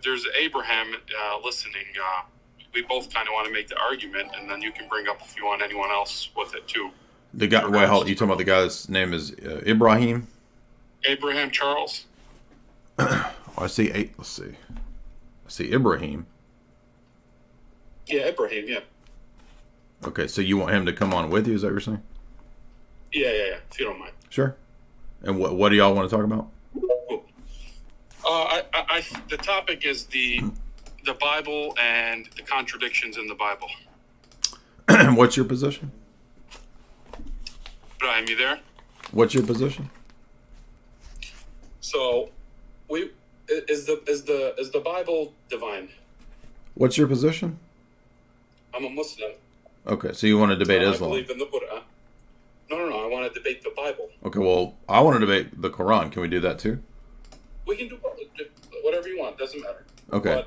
there's Abraham listening. We both kind of want to make the argument, and then you can bring up if you want anyone else with it too. The guy. Wait, hold. You talking about the guy's name is Ibrahim? Abraham Charles. Oh, I see. Let's see. I see Ibrahim. Yeah, Ibrahim. Yeah. Okay, so you want him to come on with you? Is that what you're saying? Yeah. If you don't mind. Sure. And what do y'all want to talk about? Cool. The topic is the Bible and the contradictions in the Bible. What's your position? Brian, you there? What's your position? So, is the Bible divine? What's your position? I'm a Muslim. Okay, so you want to debate Islam? I believe in the Quran. No. I want to debate the Bible. Okay, well, I want to debate the Quran. Can we do that too? We can do whatever you want. Doesn't matter. Okay.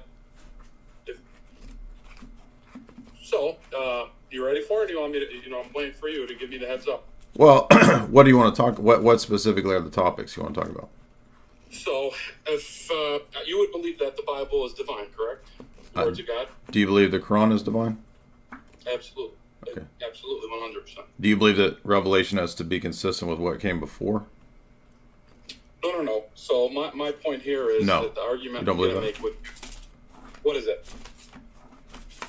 You ready for it? Or do you want me to? I'm waiting for you to give me the heads up. Well, what do you want to talk? What specifically are the topics you want to talk about? So, if you would believe that the Bible is divine, correct? The words of God. Do you believe the Quran is divine? Absolutely. Okay. Absolutely, 100%. Do you believe that Revelation has to be consistent with what came before? No. So my point here is that the argument I'm going to make with what is it?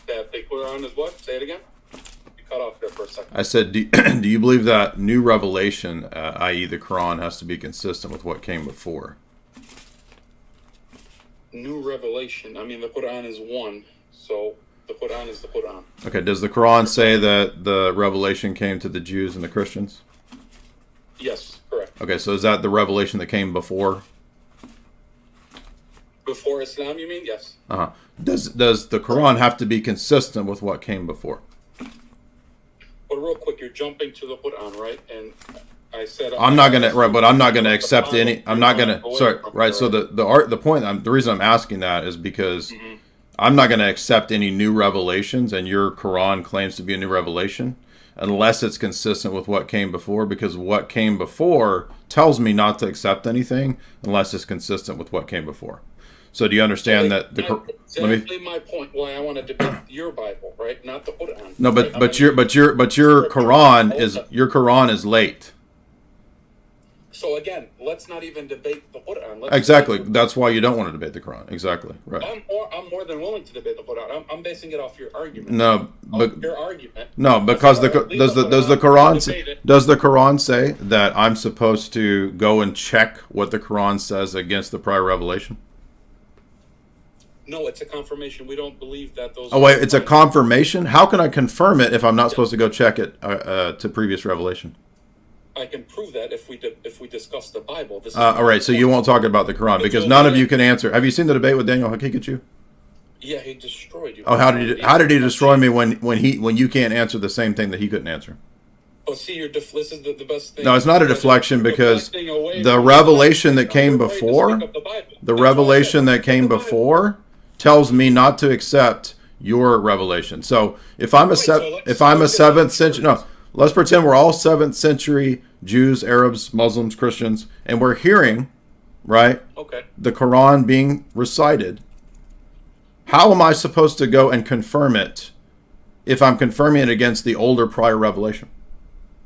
That the Quran is what? Say it again. You cut off there for a second. I said, do you believe that new revelation, i.e., the Quran, has to be consistent with what came before? New revelation. I mean, the Quran is one, so the Quran is the Quran. Okay. Does the Quran say that the revelation came to the Jews and the Christians? Yes, correct. Okay, so is that the revelation that came before? Before Islam, you mean? Yes. Uh-huh. Does the Quran have to be consistent with what came before? But real quick, you're jumping to the Quran, right? And I said I'm not gonna accept any. I'm not gonna. Sorry, right? So the reason I'm asking that is because I'm not gonna accept any new revelations, and your Quran claims to be a new revelation, unless it's consistent with what came before. Because what came before tells me not to accept anything unless it's consistent with what came before. So do you understand that the exactly my point? Why I want to debate your Bible, right? Not the Quran. No, but your Quran is late. So again, let's not even debate the Quran. Exactly. That's why you don't want to debate the Quran. Exactly. Right. I'm more than willing to debate the Quran. I'm basing it off your argument. No, but your argument. No, because does the Quran say that I'm supposed to go and check what the Quran says against the prior revelation? No, it's a confirmation. We don't believe that those. Oh wait, it's a confirmation. How can I confirm it if I'm not supposed to go check it to previous revelation? I can prove that if we discuss the Bible. All right, so you won't talk about the Quran because none of you can answer. Have you seen the debate with Daniel Hakikachu? Yeah, he destroyed you. Oh, how did he destroy me when you can't answer the same thing that he couldn't answer? Oh, see, this is the best thing. No, it's not a deflection because the revelation that came before, tells me not to accept your revelation. So if I'm a seventh century, no, let's pretend we're all 7th century Jews, Arabs, Muslims, Christians, and we're hearing, right, the Quran being recited. How am I supposed to go and confirm it if I'm confirming it against the older prior revelation?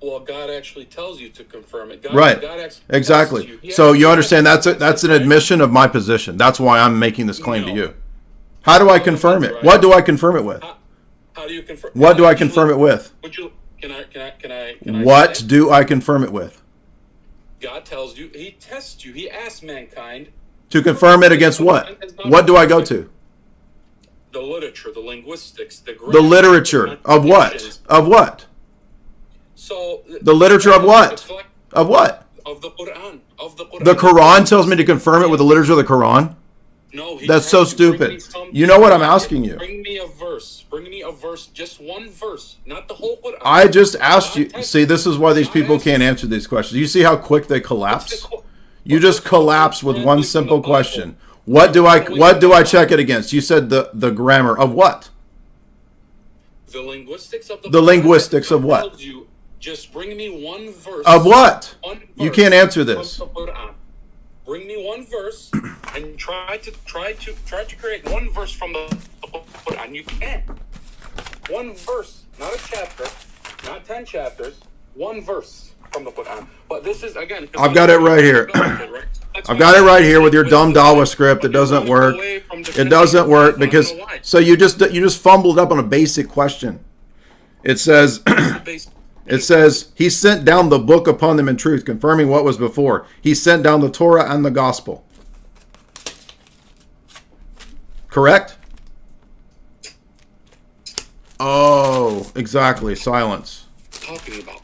Well, God actually tells you to confirm it. God exactly. So you understand that's an admission of my position. That's why I'm making this claim to you. How do I confirm it? What do I confirm it with? How do you confirm? What do I confirm it with? Can I? What do I confirm it with? God tells you. He tests you. He asks mankind to confirm it against what? What do I go to? The literature, the linguistics, the literature of what? Of what? So the literature of what? Of what? Of the Quran. The Quran tells me to confirm it with the literature of the Quran. No, that's so stupid. You know what I'm asking you? Bring me a verse. Just one verse, not the whole Quran. I just asked you. See, this is why these people can't answer these questions. You see how quick they collapse? You just collapse with one simple question. What do I check it against? You said the grammar of what? The linguistics of the linguistics of what? Just bring me one verse. Of what? You can't answer this. bring me one verse and try to create one verse from the Quran. You can't. One verse, not a chapter, not 10 chapters, one verse from the Quran. But this is, again, I've got it right here. I've got it right here with your dumb Dawah script. It doesn't work. It doesn't work because so you just fumbled up on a basic question. It says he sent down the book upon them in truth, confirming what was before. He sent down the Torah and the gospel. Correct? Oh, exactly. Silence. Talking about.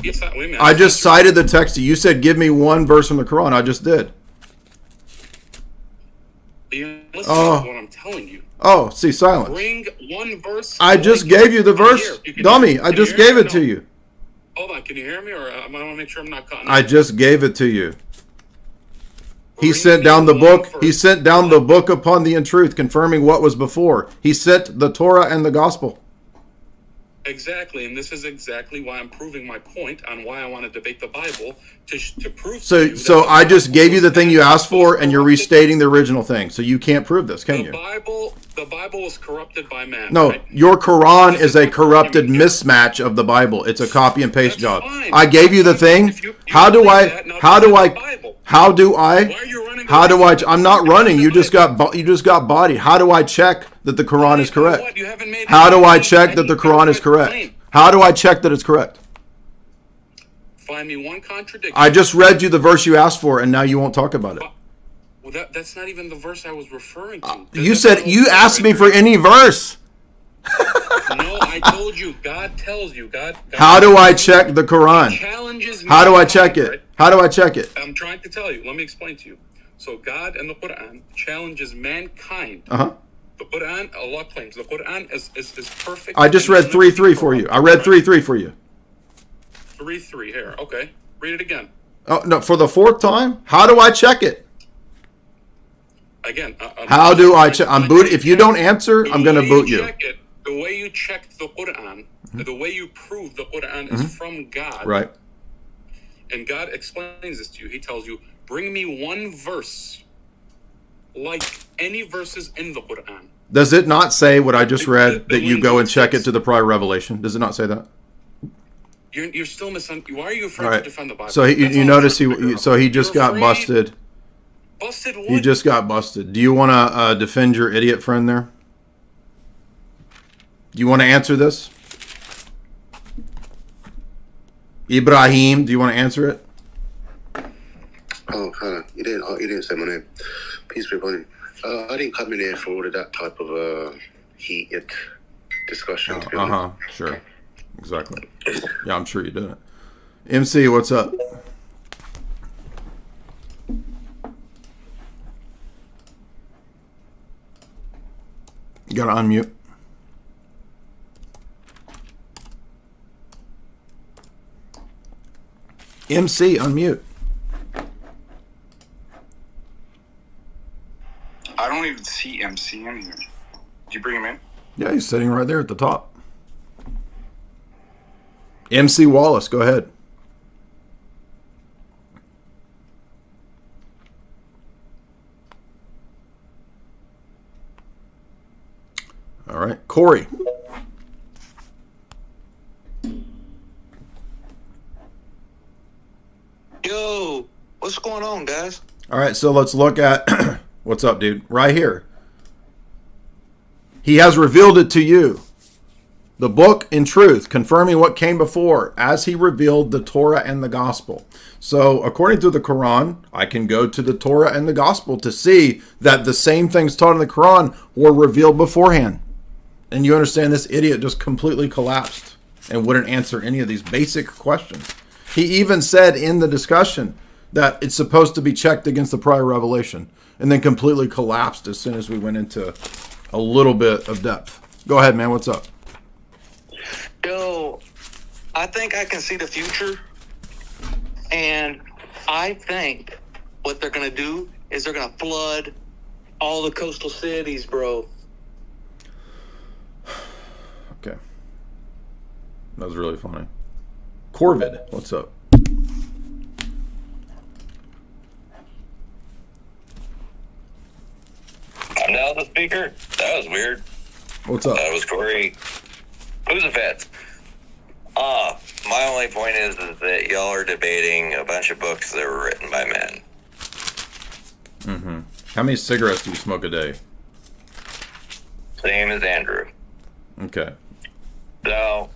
Yes, wait a minute. I just cited the text to you. You said, give me one verse from the Quran. I just did. Listen to what I'm telling you. Oh, see, silence. Bring one verse. I just gave you the verse. Dummy, I just gave it to you. Hold on, can you hear me? Or I want to make sure I'm not cutting. I just gave it to you. He sent down the book. He sent down the book upon the in truth, confirming what was before. He sent the Torah and the gospel. Exactly, and this is exactly why I'm proving my point on why I want to debate the Bible to prove. So I just gave you the thing you asked for, and you're restating the original thing. So you can't prove this, can you? The Bible was corrupted by man. No, right? your Quran is a corrupted mismatch of the Bible. It's a copy and paste job. I gave you the thing. How do I? I'm not running. You just got bodied. How do I check that the Quran is correct? How do I check that the Quran is correct? How do I check that it's correct? Find me one contradiction. I just read you the verse you asked for, and now you won't talk about it. Well, that's not even the verse I was referring to. You said you asked me for any verse. No, I told you. God tells you. God How do I check the Quran? Challenges me. How do I check it? How do I check it? I'm trying to tell you. Let me explain to you. So God and the Quran challenges mankind. The Quran, Allah claims, the Quran is perfect. I just read 3:3 for you. I read 3:3 for you. 3:3 here. Okay. Read it again. Oh, no, for the fourth time? How do I check it? Again. How do I check? I'm boot. If you don't answer, I'm going to boot you. The way you check the Quran, the way you prove the Quran is from God. Right. And God explains this to you. He tells you, bring me one verse like any verses in the Quran. Does it not say what I just read, that you go and check it to the prior revelation? Does it not say that? You're still misunderstanding. Why are you afraid to defend the Bible? So you notice he just got busted. Busted what? You just got busted. Do you want to defend your idiot friend there? Do you want to answer this? Ibrahim, do you want to answer it? Oh, huh. You didn't say my name. Peace be upon you. I didn't come in here for all of that type of heated discussion. Sure. Exactly. Yeah, I'm sure you didn't. MC, what's up? You gotta unmute. MC, unmute. I don't even see MC in here. Did you bring him in? Yeah, he's sitting right there at the top. MC Wallace, go ahead. All right, Corey. Yo, what's going on, guys? All right, so let's look at what's up, dude. Right here. He has revealed it to you. The book in truth, confirming what came before, as he revealed the Torah and the gospel. So according to the Quran, I can go to the Torah and the gospel to see that the same things taught in the Quran were revealed beforehand. And you understand this idiot just completely collapsed and wouldn't answer any of these basic questions. He even said in the discussion that it's supposed to be checked against the prior revelation, and then completely collapsed as soon as we went into a little bit of depth. Go ahead, man. What's up? Yo, I think I can see the future, and I think what they're going to do is they're going to flood all the coastal cities, bro. Okay. That was really funny. Corvid, what's up? now the speaker? That was weird. What's up? That was Corey. Who's the feds? My only point is that y'all are debating a bunch of books that were written by men. Mm-hmm. How many cigarettes do you smoke a day? Same as Andrew. Okay. So,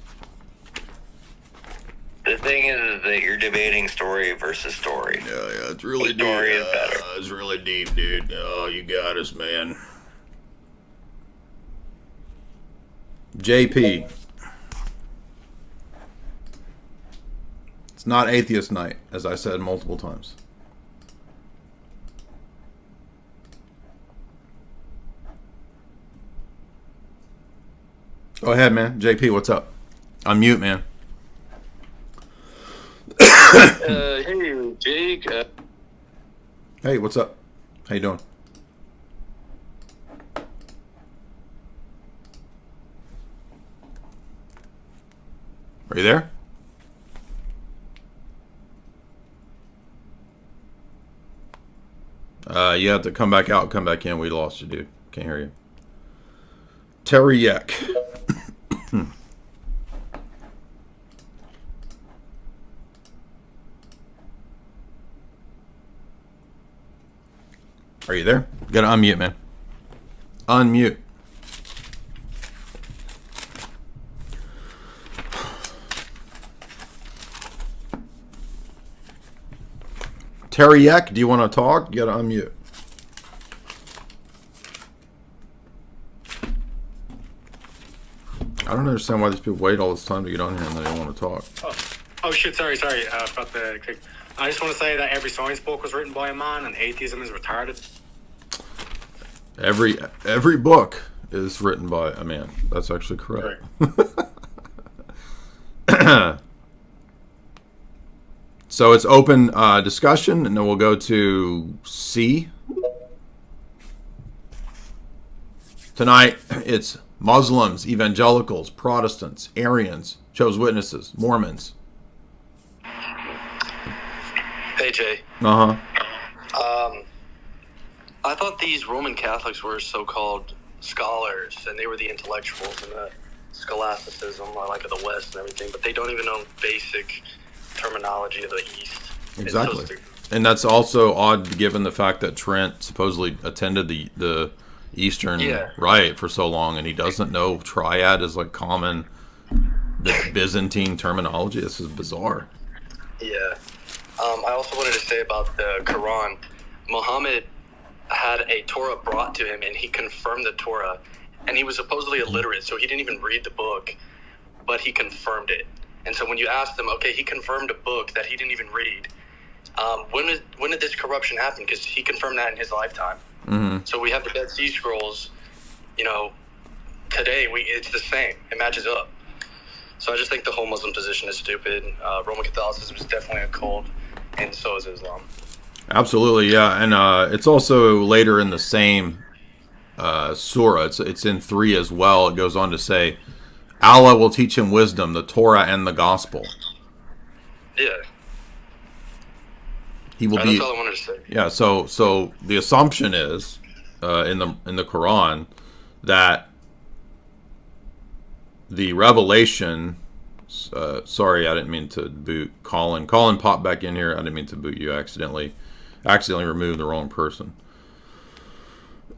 the thing is that you're debating story versus story. Yeah, it's really deep. Story is better. It's really deep, dude. Oh, you got us, man. JP. It's not atheist night, as I said multiple times. Go ahead, man. JP, what's up? Unmute, man. Hey, Jake. Hey, what's up? How you doing? Are you there? You have to come back out, come back in. We lost you, dude. Can't hear you. Terry Yek. Are you there? You gotta unmute, man. Unmute. Terry Yek, do you want to talk? You gotta unmute. I don't understand why these people wait all this time to get on here and they don't want to talk. Oh shit, sorry. About the click. I just want to say that every science book was written by a man and atheism is retarded. Every book is written by a man. That's actually correct. So it's open discussion, and then we'll go to C. Tonight, it's Muslims, evangelicals, Protestants, Arians, Jehovah's Witnesses, Mormons. Hey, Jay. Uh-huh. I thought these Roman Catholics were so-called scholars, and they were the intellectuals in the scholasticism, like of the West and everything, but they don't even know basic terminology of the East. Exactly. And that's also odd given the fact that Trent supposedly attended the Eastern Rite for so long, and he doesn't know triad is like common the Byzantine terminology. This is bizarre. Yeah. I also wanted to say about the Quran. Muhammad had a Torah brought to him, and he confirmed the Torah. And he was supposedly illiterate, so he didn't even read the book, but he confirmed it. And so when you ask them, okay, he confirmed a book that he didn't even read. When did this corruption happen? Because he confirmed that in his lifetime. Mm-hmm. So we have the Dead Sea Scrolls. Today it's the same. It matches up. So I just think the whole Muslim position is stupid. Roman Catholicism is definitely a cult, and so is Islam. Absolutely, yeah. And it's also later in the same surah. It's in 3 as well. It goes on to say, Allah will teach him wisdom, the Torah and the gospel. Yeah. He will That's all I wanted to say. Yeah, so the assumption is in the Quran that the revelation. Sorry, I didn't mean to boot Colin. Colin popped back in here. I didn't mean to boot you accidentally removed the wrong person.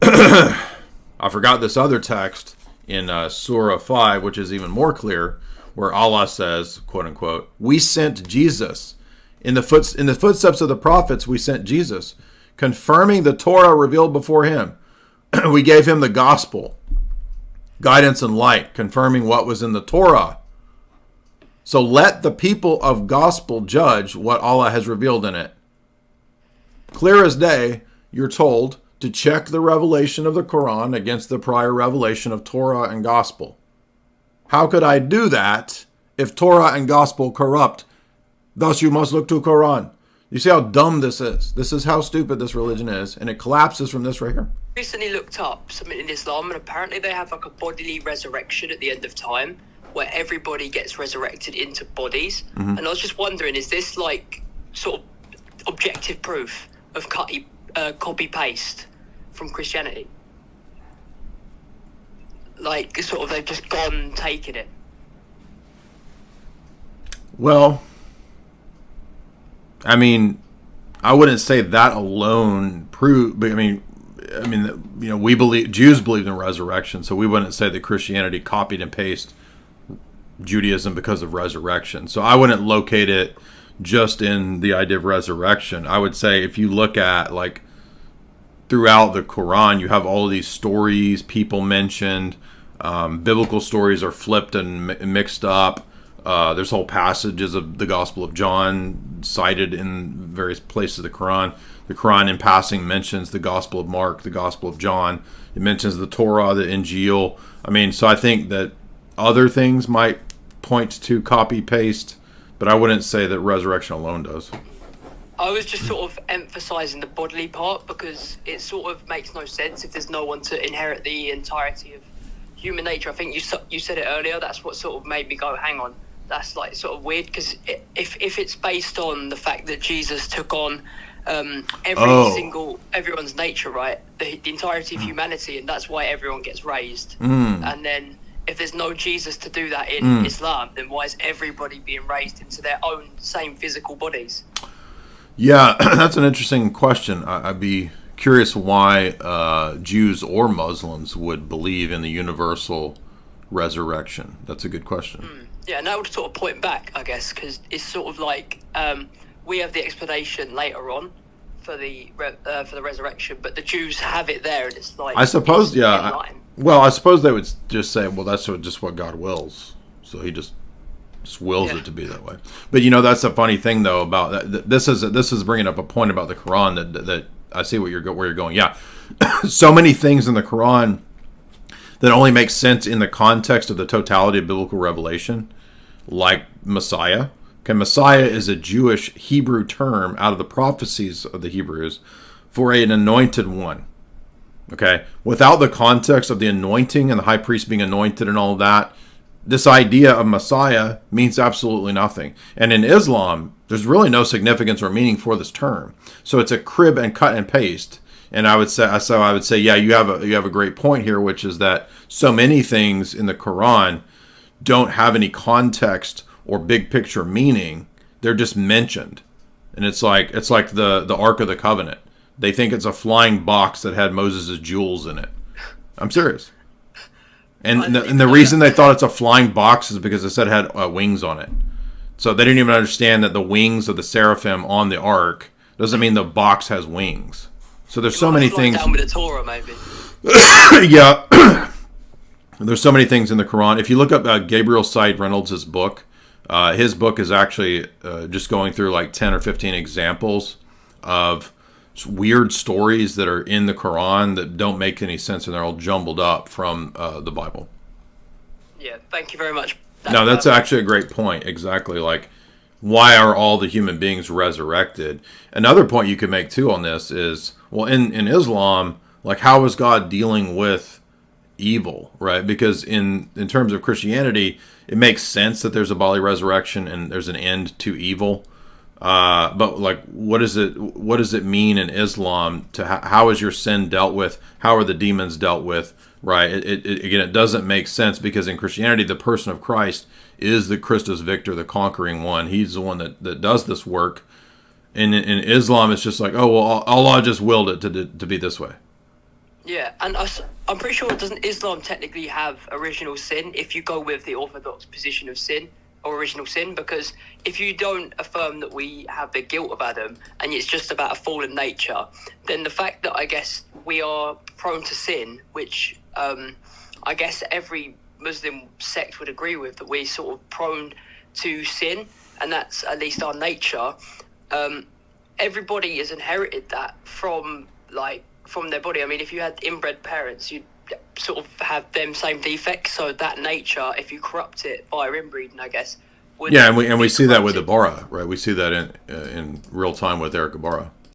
I forgot this other text in Surah 5, which is even more clear, where Allah says, quote unquote, "We sent Jesus in the footsteps of the prophets. We sent Jesus, confirming the Torah revealed before him. We gave him the gospel, guidance and light, confirming what was in the Torah. So let the people of gospel judge what Allah has revealed in it." Clear as day, you're told to check the revelation of the Quran against the prior revelation of Torah and gospel. How could I do that if Torah and gospel corrupt? Thus you must look to Quran. You see how dumb this is? This is how stupid this religion is, and it collapses from this right here. Recently looked up something in Islam, and apparently they have like a bodily resurrection at the end of time, where everybody gets resurrected into bodies. Mm-hmm. And I was just wondering, is this like sort of objective proof of copy paste from Christianity? like sort of they've just gone taking it? Well, I mean, I wouldn't say that alone prove. But I mean, Jews believed in resurrection, so we wouldn't say that Christianity copied and pasted Judaism because of resurrection. So I wouldn't locate it just in the idea of resurrection. I would say if you look at like throughout the Quran, you have all of these stories, people mentioned, biblical stories are flipped and mixed up. There's whole passages of the Gospel of John cited in various places of the Quran. The Quran in passing mentions the Gospel of Mark, the Gospel of John. It mentions the Torah, the Injil. I mean, so I think that other things might point to copy-paste, but I wouldn't say that resurrection alone does. I was just sort of emphasising the bodily part because it sort of makes no sense if there's no one to inherit the entirety of human nature. I think you said it earlier. That's what sort of made me go, hang on. That's like sort of weird because if it's based on the fact that Jesus took on everyone's nature, right? The entirety of humanity, and that's why everyone gets raised. And then if there's no Jesus to do that in Islam, then why is everybody being raised into their own same physical bodies? Yeah, that's an interesting question. I'd be curious why Jews or Muslims would believe in the universal resurrection. That's a good question. Yeah, and that would sort of point back, I guess, because it's sort of like we have the explanation later on for the resurrection, but the Jews have it there, and it's like, I suppose, yeah. I suppose they would just say, well, that's just what God wills, so He just wills it to be that way. But that's a funny thing though about that. This is bringing up a point about the Quran that I see where you're going. Yeah, so many things in the Quran that only make sense in the context of the totality of biblical revelation, like Messiah. Okay, Messiah is a Jewish Hebrew term out of the prophecies of the Hebrews for an anointed one. Okay, without the context of the anointing and the high priest being anointed and all of that, this idea of Messiah means absolutely nothing. And in Islam, there's really no significance or meaning for this term. So it's a crib and cut and paste. And I would say, yeah, you have a great point here, which is that so many things in the Quran don't have any context or big picture meaning. They're just mentioned. And it's like the Ark of the Covenant. They think it's a flying box that had Moses' jewels in it. I'm serious. And the reason they thought it's a flying box is because it said it had wings on it. So they didn't even understand that the wings of the seraphim on the ark doesn't mean the box has wings. So there's so many things. Down with the Torah, maybe. Yeah. There's so many things in the Quran. If you look up Gabriel Said Reynolds' book, his book is actually just going through like 10 or 15 examples of weird stories that are in the Quran that don't make any sense, and they're all jumbled up from the Bible. Yeah, thank you very much. That's actually a great point. Exactly. Like, why are all the human beings resurrected? Another point you could make too on this is, well, in Islam, like, how is God dealing with evil, right? Because in terms of Christianity, it makes sense that there's a bodily resurrection and there's an end to evil. But like, what does it mean in Islam to how is your sin dealt with? How are the demons dealt with? Right. It doesn't make sense because in Christianity, the person of Christ is the Christus Victor, the conquering one. He's the one that does this work. And in Islam, it's just like, oh, well, Allah just willed it to be this way. Yeah, and I'm pretty sure doesn't Islam technically have original sin if you go with the orthodox position of sin or original sin? Because if you don't affirm that we have the guilt of Adam and it's just about a fallen nature, then the fact that I guess we are prone to sin, which I guess every Muslim sect would agree with, that we're sort of prone to sin, and that's at least our nature. Everybody has inherited that from their body. I mean, if you had inbred parents, you'd sort of have them same defects. So that nature, if you corrupt it via inbreeding, I guess. Yeah, and we see that with Ibarra, right? We see that in real time with Eric Ibarra.